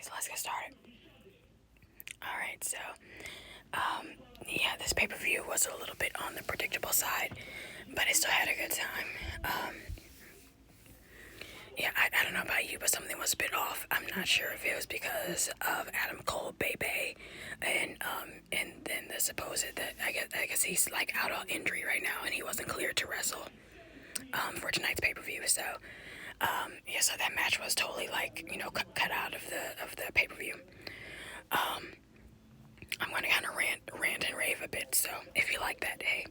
So let's get started. Alright, so, yeah, this pay-per-view was a little bit on the predictable side, but I still had a good time. Yeah, I don't know about you, but something was a bit off. I'm not sure if it was because of Adam Cole, Bebe, and then the supposed that I guess he's like out on injury right now, and he wasn't cleared to wrestle, for tonight's pay-per-view. So, yeah, so that match was totally like cut out of the pay-per-view. I'm gonna kind of rant and rave a bit. So if you like that, hey,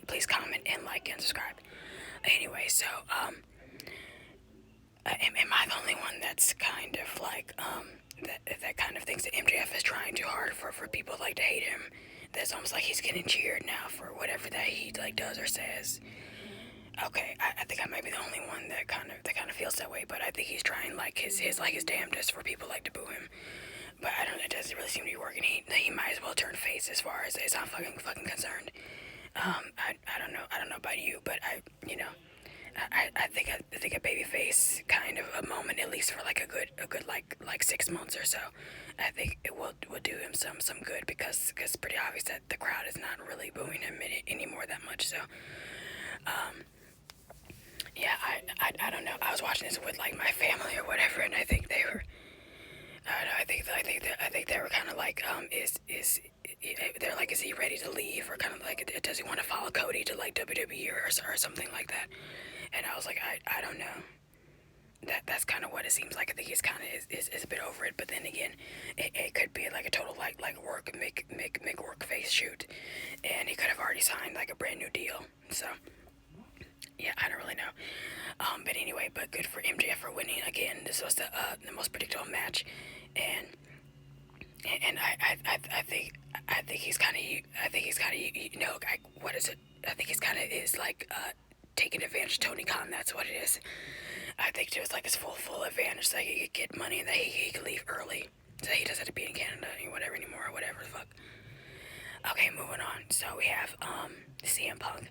please comment and like and subscribe. Anyway, so am I the only one that's kind of like that kind of thinks that MJF is trying too hard for people like to hate him? That's almost like he's getting cheered now for whatever that he like does or says. Okay, I think I might be the only one that kind of feels that way, but I think he's trying like his damnedest for people like to boo him. But I don't. It doesn't really seem to be working. He might as well turn face as far as I'm fucking concerned. I don't know. I don't know about you, but I think a baby face kind of a moment, at least for like a good like 6 months or so. I think it will do him some good because it's pretty obvious that the crowd is not really booing him anymore that much. So yeah, I don't know. I was watching this with like my family or whatever, and I think they were. I think they were kind of like, they're like, is he ready to leave, or kind of like, does he want to follow Cody to like WWE or something like that? And I was like, I don't know. That's kind of what it seems like. I think he's kind of is a bit over it, but then again, it could be like a total like work make work face shoot, and he could have already signed like a brand new deal. So yeah, I don't really know. But anyway, but good for MJF for winning again. This was the most predictable match, and I think he's kind of what is it? I think he's kind of is like taking advantage of Tony Khan. That's what it is. I think it was like his full advantage that he could get money and that he could leave early, so he doesn't have to be in Canada or whatever anymore or whatever the fuck. Okay, moving on. So we have CM Punk.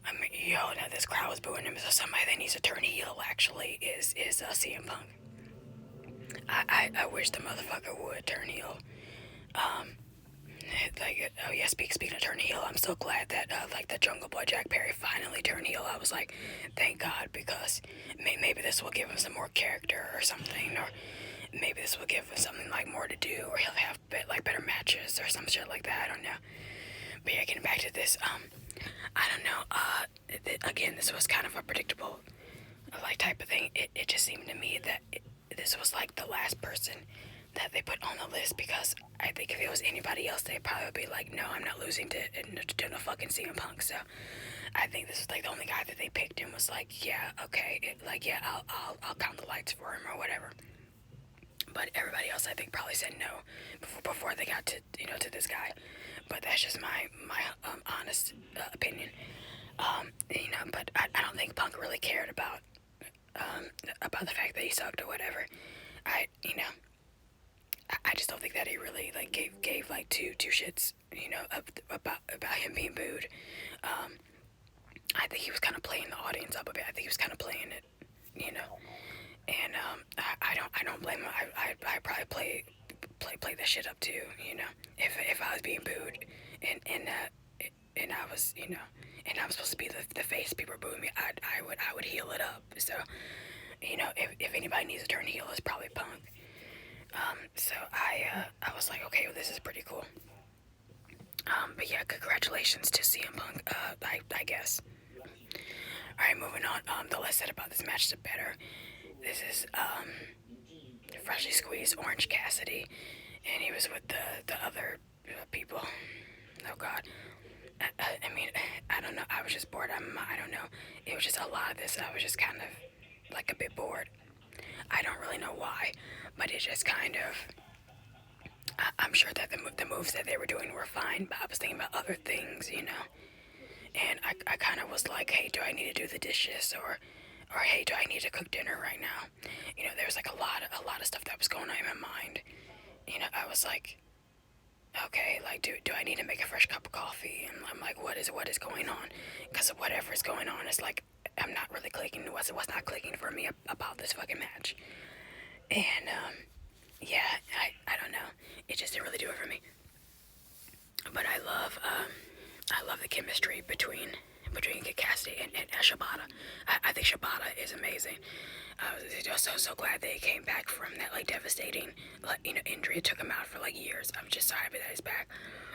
I mean, now this crowd was booing him, so somebody that needs to turn heel actually is CM Punk. I wish the motherfucker would turn heel. Oh yeah, speaking of turning heel, I'm so glad that like the Jungle Boy Jack Perry finally turned heel. I was like, thank God, because maybe this will give him some more character or something, or maybe this will give him something like more to do, or he'll have like better matches or some shit like that. I don't know. But yeah, getting back to this, I don't know. Again, this was kind of a predictable like type of thing. It just seemed to me that this was like the last person that they put on the list, because I think if it was anybody else, they'd probably be like, no, I'm not losing to no fucking CM Punk. So I think this was like the only guy that they picked and was like, yeah, okay, I'll count the lights for him or whatever. But everybody else, I think, probably said no before they got to to this guy. But that's just my honest opinion. But I don't think Punk really cared about the fact that he sucked or whatever. I just don't think that he really like gave like two shits, about him being booed. I think he was kind of playing the audience up a bit. I think he was kind of playing it, and I don't blame him. I probably play that shit up too, if I was being booed and I was and I was supposed to be the face people were booing me, I would heel it up. So if anybody needs to turn heel, it's probably Punk. So I was like, okay, well, this is pretty cool. But yeah, congratulations to CM Punk. I guess. All right, moving on. The less said about this match, the better. This is freshly squeezed Orange Cassidy, and he was with the other people. Oh God. I mean, I don't know. I was just bored. I don't know. It was just a lot of this. I was just kind of like a bit bored. I don't really know why, but it just kind of. I'm sure that the moves that they were doing were fine, but I was thinking about other things, And I kind of was like, hey, do I need to do the dishes, or hey, do I need to cook dinner right now? There was like a lot of stuff that was going on in my mind. I was like, okay, like, do I need to make a fresh cup of coffee? And I'm like, what is going on? Because whatever is going on is like, I'm not really clicking. It was not clicking for me about this fucking match. And yeah, I don't know. It just didn't really do it for me. But I love the chemistry between Cassidy and Shibata. I think Shibata is amazing. I was so glad that he came back from that like devastating injury. It took him out for like years. I'm just so happy that he's back.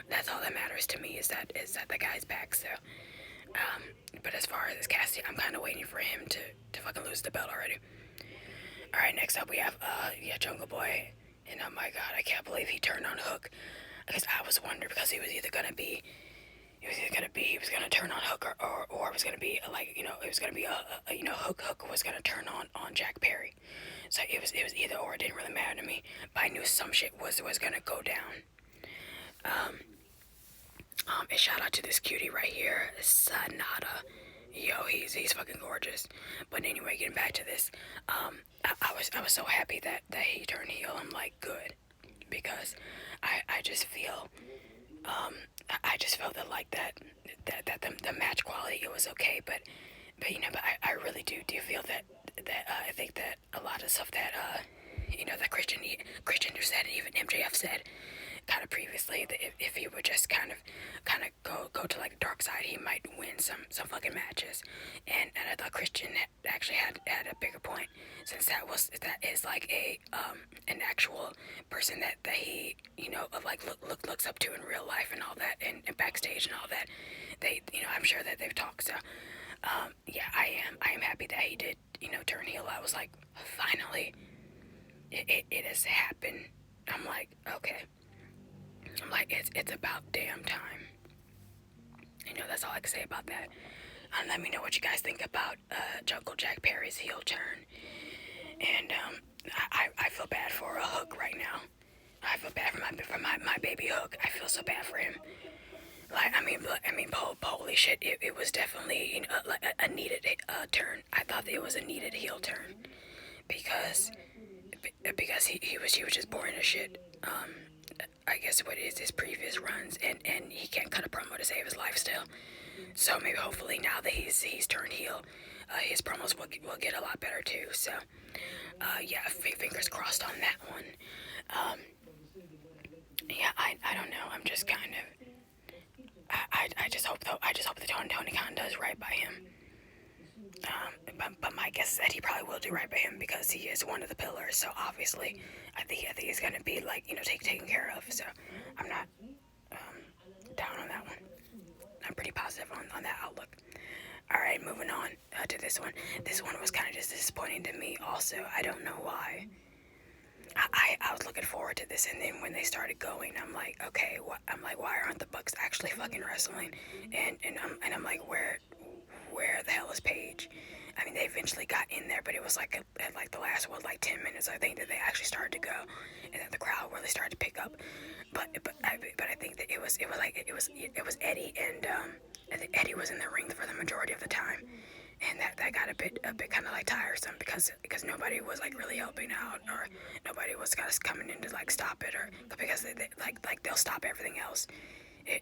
That's all that matters to me is that the guy's back. So, um, but as far as Cassidy, I'm kind of waiting for him to fucking lose the belt already. All right, next up we have Jungle Boy, and oh my god, I can't believe he turned on Hook. Because I was wondering because he was gonna turn on Hook or it was gonna be like it was gonna be Hook was gonna turn on Jack Perry. So it was either or. It didn't really matter to me, but I knew some shit was gonna go down. Um, and shout out to this cutie right here, Sanada. Yo, he's fucking gorgeous. But anyway, getting back to this, I was so happy that he turned heel. I'm like, good, because I just feel I just felt that like that the match quality it was okay, but I really do feel that I think that a lot of stuff that that Christian said and even MJF said kind of previously that if he would just kind of go to like the dark side, he might win some fucking matches, and I thought Christian actually had a bigger point, since that is like a an actual person that he like looks up to in real life and all that, and backstage and all that. They I'm sure that they've talked. So yeah, I am happy that he did turn heel. I was like, finally it has happened. I'm like, okay. I'm like, it's about damn time. That's all I can say about that. Let me know what you guys think about Jungle Jack Perry's heel turn. And I feel bad for a Hook right now. I feel bad for my baby Hook. I feel so bad for him. Like holy shit! It was definitely like a needed turn. I thought it was a needed heel turn because he was just boring as shit. I guess what is his previous runs, and he can't cut a promo to save his life still. So maybe hopefully now that he's turned heel, his promos will get a lot better too. So yeah, fingers crossed on that one. Um, yeah, I don't know. I'm just kind of I just hope though. I just hope that Tony Khan does right by him. But my guess is that he probably will do right by him because he is one of the pillars. So obviously, I think he's gonna be like taken care of. So I'm not down on that one. I'm pretty positive on that outlook. All right, moving on to this one. This one was kind of just disappointing to me. Also, I don't know why. I was looking forward to this, and then when they started going, I'm like, okay, what? I'm like, why aren't the Bucks actually fucking wrestling? And I'm like, where the hell is Paige? I mean, they eventually got in there, but it was like at like the last 10 minutes, I think, that they actually started to go, and then the crowd really started to pick up. But I think that it was Eddie, and I think Eddie was in the ring for the majority of the time, and that got a bit kind of like tiresome because nobody was like really helping out, or nobody was kind of coming in to like stop it, or because they like they'll stop everything else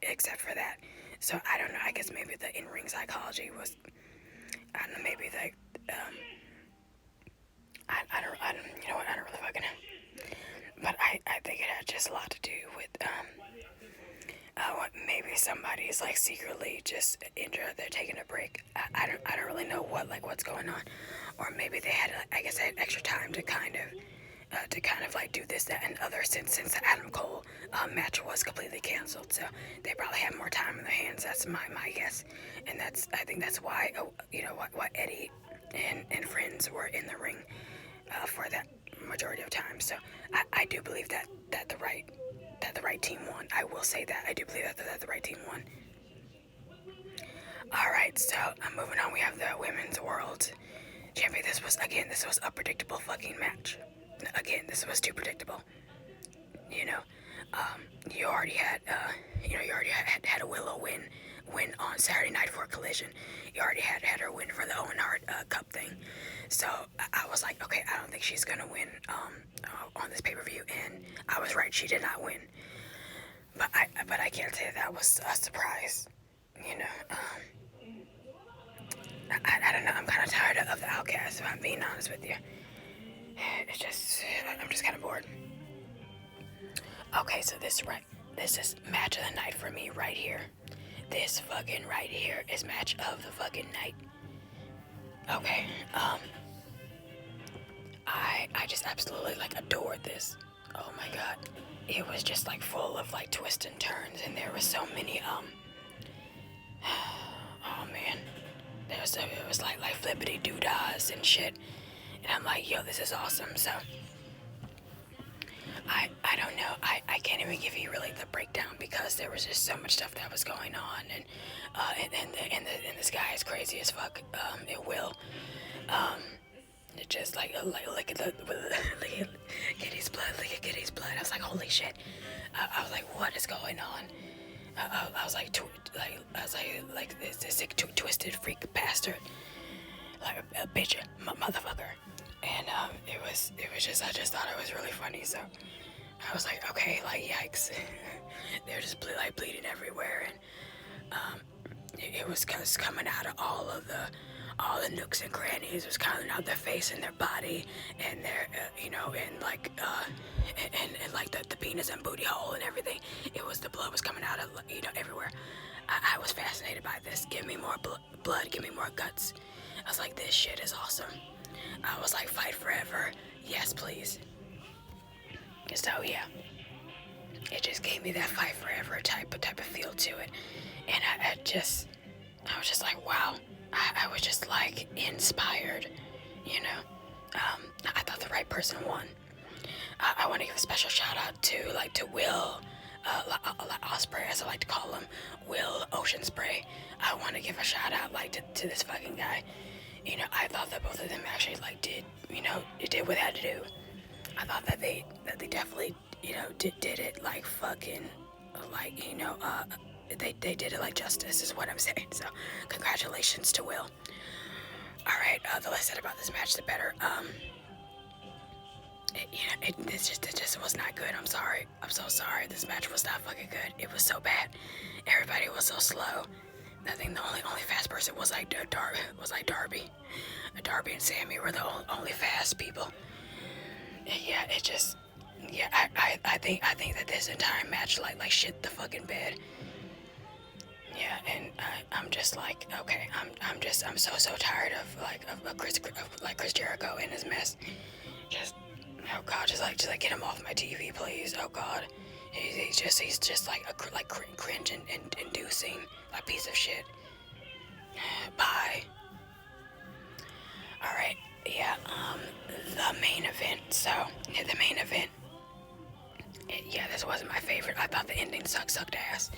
except for that. So I don't know. I guess maybe the in-ring psychology was, I don't know, maybe the I don't you know what, I don't really fucking know. But I think it had just a lot to do with what maybe somebody's like secretly just injured. They're taking a break. I don't really know what's going on, or maybe they had I guess they had extra time to kind of like do this, that, and other since the Adam Cole match was completely canceled. So they probably had more time in their hands. That's my guess, and I think that's why why Eddie and friends were in the ring for that majority of time. So I do believe that the right team won. I will say that I do believe that the right team won. All right, so moving on, we have the Women's World Champion. This was a predictable fucking match. Again, this was too predictable. You know, you already had had a Willow win on Saturday night for a Collision. You already had her win for the Owen Hart Cup thing. So I was like, okay, I don't think she's gonna win on this pay-per-view, and I was right. She did not win. But I can't say that was a surprise. You know, I don't know. I'm kind of tired of the Outcast. If I'm being honest with you, I'm just kind of bored. Okay, so this is match of the night for me right here. This fucking right here is match of the fucking night. Okay, I just absolutely like adored this. Oh my god. It was just like full of like twists and turns, and there were so many oh man. It was like flippity doo-dahs and shit. And I'm like, yo, this is awesome. So I don't know. I can't even give you really the breakdown because there was just so much stuff that was going on, and this guy is crazy as fuck. It will. It just like look at the look at Kitty's blood. Look at Kitty's blood. I was like, holy shit. I was like, what is going on? I was like, this sick, twisted freak bastard, like a bitch, motherfucker. And it was just, I just thought it was really funny. So I was like, okay, like yikes. They're just bleeding everywhere, and it was coming out of all the nooks and crannies. It was coming out their face and their body and their and like the penis and booty hole and everything. It was, the blood was coming out of everywhere. I was fascinated by this. Give me more blood, give me more guts. I was like, this shit is awesome. I was like, fight forever, yes please. So yeah, it just gave me that fight forever type of feel to it, and I was just like, wow. I was just like inspired, I thought the right person won. I want to give a special shout out to Will, Osprey, as I like to call him, Will Ocean Spray. I want to give a shout out to this fucking guy. I thought that both of them actually it did what they had to do. I thought that they definitely did it like fucking they did it like justice, is what I'm saying. So congratulations to Will. All right, the less said about this match, the better. It just was not good. I'm sorry. I'm so sorry. This match was not fucking good. It was so bad. Everybody was so slow. I think the only fast person was like Darby. Darby and Sammy were the only fast people. And yeah, it just, yeah. I think that this entire match like shit the fucking bed. Yeah, and I'm just like, okay, I'm so tired of Chris Jericho and his mess. Just, oh god, just get him off my TV, please. Oh god, he's just like cringe and inducing, like piece of shit. Bye. All right, yeah. The main event. So the main event. Yeah, this wasn't my favorite. I thought the ending sucked ass.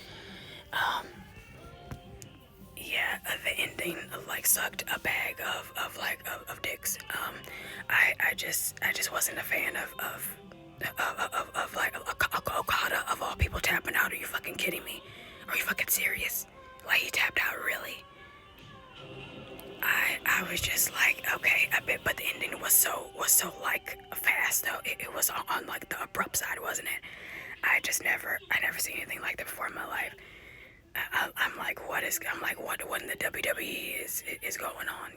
Yeah, the ending sucked a bag of dicks. I just wasn't a fan of Okada of all people tapping out. Are you fucking kidding me? Are you fucking serious? Like, he tapped out, really? I was just like, okay, a bit, but the ending was so like fast though. It was on like the abrupt side, wasn't it? I never seen anything like that before in my life. I'm like, what in the WWE is going on?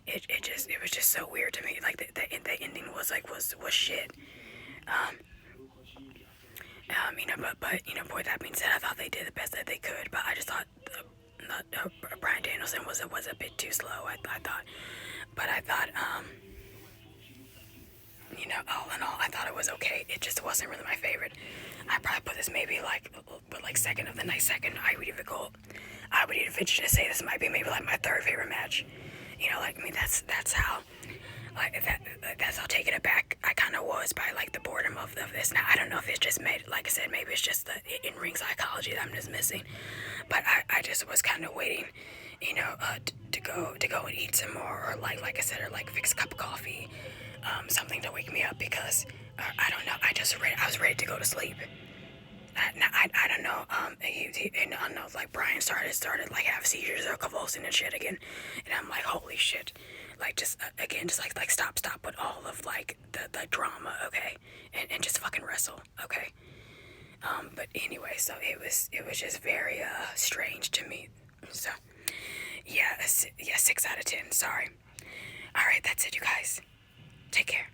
It was just so weird to me. Like the ending was shit. Boy, that being said, I thought they did the best that they could, but I just thought Bryan Danielson was a bit too slow. I thought, all in all, I thought it was okay. It just wasn't really my favorite. I probably put this maybe second of the night. Second, I would even venture to say this might be maybe like my third favorite match. That's how that's how taken aback I kind of was by the boredom of this. Now I don't know if it's just like I said, maybe it's just the in-ring psychology that I'm just missing, but I just was kind of waiting, to go and eat some more, or like I said, or fix a cup of coffee, something to wake me up, because I don't know, I was ready to go to sleep. I don't know. I know, Brian started have seizures or convulsing and shit again, and I'm like, holy shit, just stop with all of the drama, okay, and just fucking wrestle, okay. But anyway, so it was just very strange to me. So yeah, 6 out of 10. Sorry. All right, that's it, you guys. Take care.